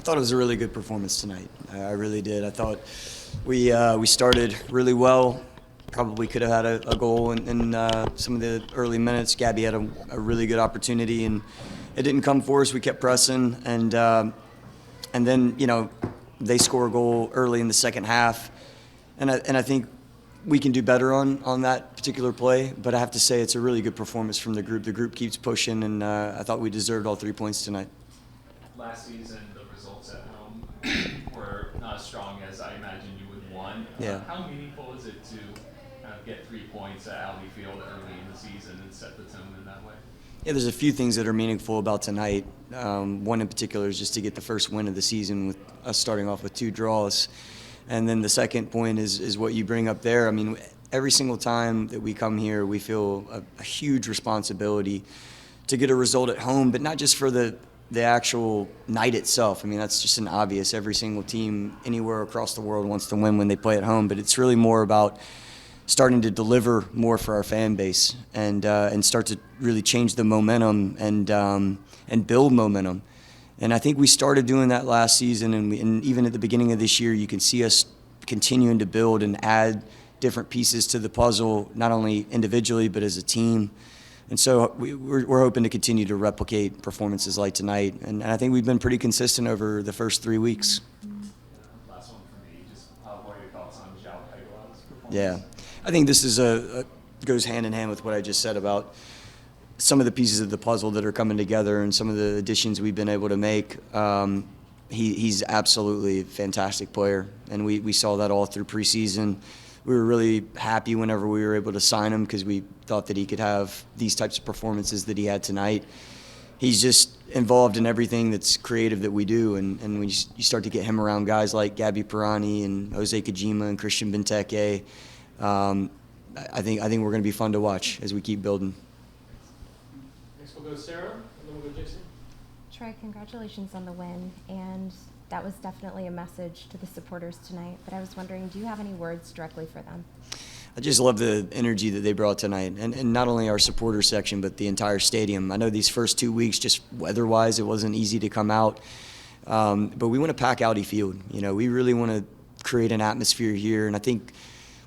thought it was a really good performance tonight. I really did. I thought we started really well. Probably could have had a goal in some of the early minutes. Gabby had a really good opportunity, and it didn't come for us. We kept pressing, and then they score a goal early in the second half, and I think we can do better on that particular play. But I have to say it's a really good performance from the group. The group keeps pushing, and I thought we deserved all 3 points tonight. Last season, the results at home were not as strong as I imagine you would want. Yeah. How meaningful is it to get 3 points at Audi Field early in the season and set the tone in that way? Yeah, there's a few things that are meaningful about tonight. One in particular is just to get the first win of the season with us starting off with 2 draws. And then the second point is what you bring up there. I mean, every single time that we come here, we feel a huge responsibility to get a result at home, but not just for the actual night itself. I mean, that's just an obvious. Every single team anywhere across the world wants to win when they play at home, but it's really more about starting to deliver more for our fan base and start to really change the momentum and build momentum. And I think we started doing that last season, and even at the beginning of this year, you can see us continuing to build and add different pieces to the puzzle, not only individually but as a team. And so we're hoping to continue to replicate performances like tonight, and I think we've been pretty consistent over the first 3 weeks. Last one for me, just what are your thoughts on João Pedro's performance? Yeah, I think this is goes hand in hand with what I just said about some of the pieces of the puzzle that are coming together and some of the additions we've been able to make. He's absolutely a fantastic player, and we saw that all through preseason. We were really happy whenever we were able to sign him because we thought that he could have these types of performances that he had tonight. He's just involved in everything that's creative that we do, and when you start to get him around guys like Gabby Pirani and Jose Kojima and Christian Benteke, I think we're going to be fun to watch as we keep building. Next we'll go to Sarah, and then we'll go to Jason. Troy, congratulations on the win, and that was definitely a message to the supporters tonight, but I was wondering, do you have any words directly for them? I just love the energy that they brought tonight, and not only our supporter section, but the entire stadium. I know these first 2 weeks, just weather-wise, it wasn't easy to come out, but we want to pack Audi Field. We really want to create an atmosphere here, and I think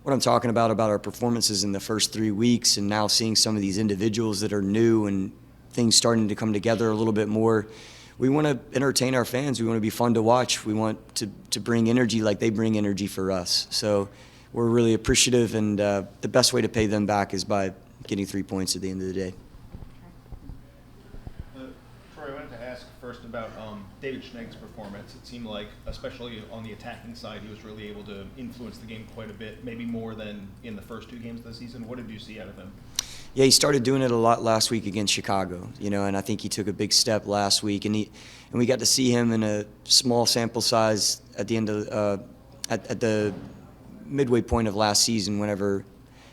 what I'm talking about our performances in the first 3 weeks, and now seeing some of these individuals that are new and things starting to come together a little bit more. We want to entertain our fans. We want to be fun to watch. We want to bring energy like they bring energy for us. So we're really appreciative, and the best way to pay them back is by getting 3 points at the end of the day. Troy, I wanted to ask first about David Schnegg's performance. It seemed like, especially on the attacking side, he was really able to influence the game quite a bit, maybe more than in the first 2 games of the season. What did you see out of him? Yeah, he started doing it a lot last week against Chicago, and I think he took a big step last week, and we got to see him in a small sample size at the end of at the midway point of last season, whenever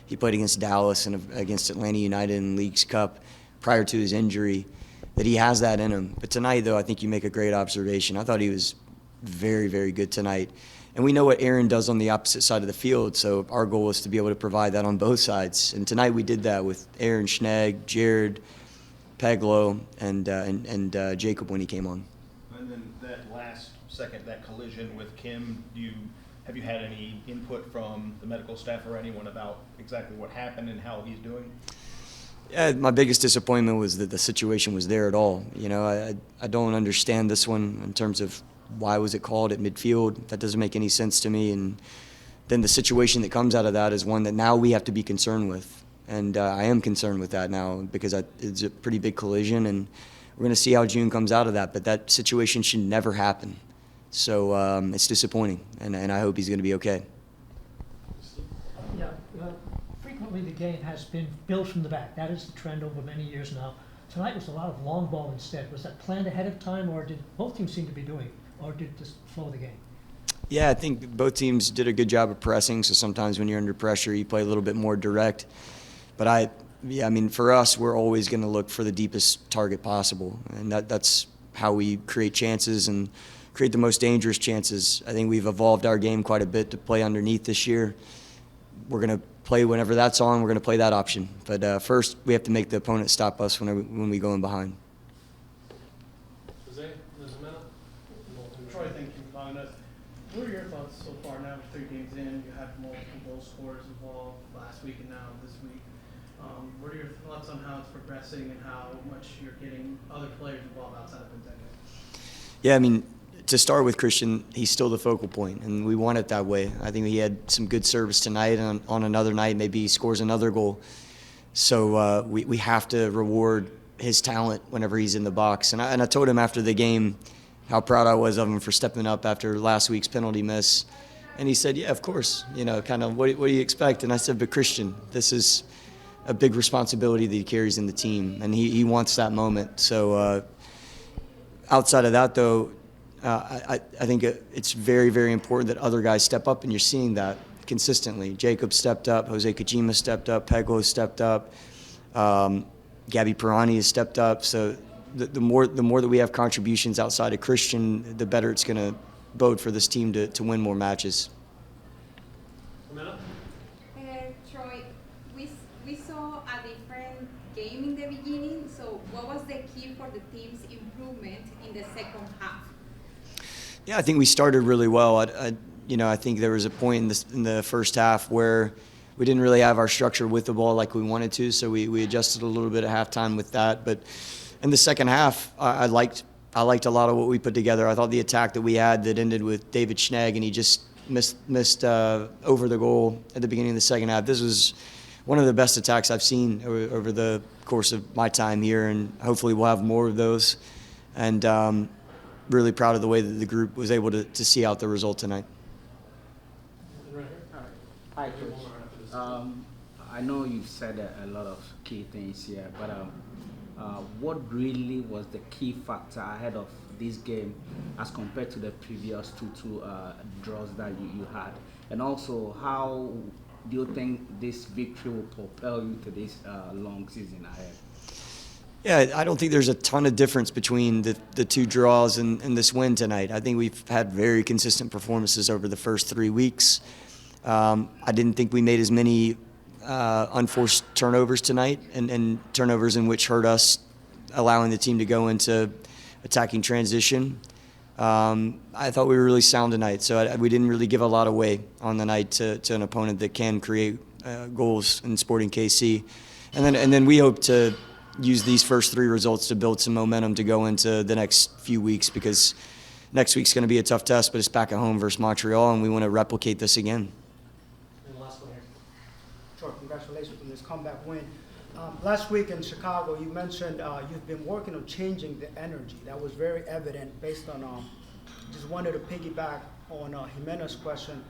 he played against Dallas and against Atlanta United in Leagues Cup prior to his injury, that he has that in him. But tonight, though, I think you make a great observation. I thought he was very, very good tonight. And we know what Aaron does on the opposite side of the field, so our goal is to be able to provide that on both sides. And tonight we did that with Aaron Schnegg, Jared, Peglo, and Jacob when he came on. And then that last second, that collision with Kim, have you had any input from the medical staff or anyone about exactly what happened and how he's doing? Yeah, my biggest disappointment was that the situation was there at all. I don't understand this one in terms of why was it called at midfield. That doesn't make any sense to me. And then the situation that comes out of that is one that now we have to be concerned with. And I am concerned with that now because it's a pretty big collision, and we're going to see how June comes out of that. But that situation should never happen. So it's disappointing, and I hope he's going to be okay. Yeah, frequently the game has been built from the back. That is the trend over many years now. Tonight was a lot of long ball instead. Was that planned ahead of time, or did both teams seem to be doing, or did it just flow the game? Yeah, I think both teams did a good job of pressing, so sometimes when you're under pressure, you play a little bit more direct. But for us, we're always going to look for the deepest target possible, and that's how we create chances and create the most dangerous chances. I think we've evolved our game quite a bit to play underneath this year. We're going to play whenever that's on. We're going to play that option. But first, we have to make the opponent stop us when we go in behind. Jose, there's a minute. Troy, allowing us. What are your thoughts so far? Now we're 3 games in, you had multiple goal scorers involved last week and now this week. What are your thoughts on how it's progressing and how much you're getting other players involved outside of Gonzaga? Yeah, I mean, to start with Christian, he's still the focal point, and we want it that way. I think he had some good service tonight, and on another night maybe he scores another goal. So we have to reward his talent whenever he's in the box. And I told him after the game how proud I was of him for stepping up after last week's penalty miss. And he said, yeah, of course, kind of what do you expect? And I said, but Christian, this is a big responsibility that he carries in the team, and he wants that moment. So outside of that, though, I think it's very, very important that other guys step up, and you're seeing that consistently. Jacob stepped up, Jose Kojima stepped up, Pego stepped up, Gabby Pirani has stepped up. So the more that we have contributions outside of Christian, the better it's going to bode for this team to win more matches. Amanda? Troy, we saw a different game in the beginning, so what was the key for the team's improvement in the second half? Yeah, I think we started really well. I think there was a point in the first half where we didn't really have our structure with the ball like we wanted to, so we adjusted a little bit at halftime with that. But in the second half, I liked a lot of what we put together. I thought the attack that we had that ended with David Schnegg, and he just missed over the goal at the beginning of the second half. This was one of the best attacks I've seen over the course of my time here, and hopefully we'll have more of those. And really proud of the way that the group was able to see out the result tonight. And right here? Hi, Coach. I know you've said a lot of key things here, but what really was the key factor ahead of this game as compared to the previous two draws that you had? And also, how do you think this victory will propel you to this long season ahead? Yeah, I don't think there's a ton of difference between the 2 draws and this win tonight. I think we've had very consistent performances over the first 3 weeks. I didn't think we made as many unforced turnovers tonight, and turnovers in which hurt us, allowing the team to go into attacking transition. I thought we were really sound tonight, so we didn't really give a lot away on the night to an opponent that can create goals in Sporting KC. And then we hope to use these first 3 results to build some momentum to go into the next few weeks, because next week's going to be a tough test, but it's back at home versus Montreal, and we want to replicate this again. And last one here. Sure, congratulations on this comeback win. Last week in Chicago, you mentioned you've been working on changing the energy. That was very evident based on, just wanted to piggyback on Jimena's question.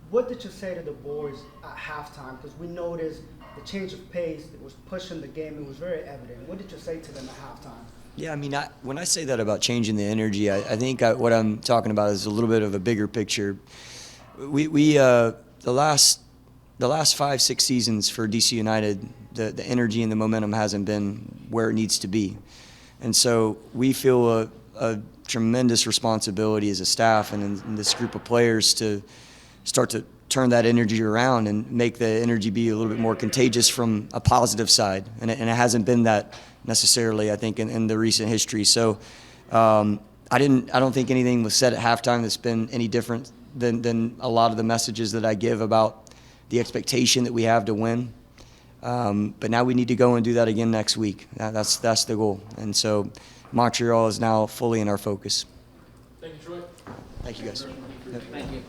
What did you say to the boys at halftime? Because we noticed the change of pace, it was pushing the game, it was very evident. What did you say to them at halftime? Yeah, I mean, when I say that about changing the energy, I think what I'm talking about is a little bit of a bigger picture. The last 5-6 seasons for DC United, the energy and the momentum hasn't been where it needs to be. And so we feel a tremendous responsibility as a staff and in this group of players to start to turn that energy around and make the energy be a little bit more contagious from a positive side. And it hasn't been that necessarily, I think, in the recent history. So I don't think anything was said at halftime that's been any different than a lot of the messages that I give about the expectation that we have to win. But now we need to go and do that again next week. That's the goal. And so Montreal is now fully in our focus. Thank you, Troy. Thank you, guys. Thank you.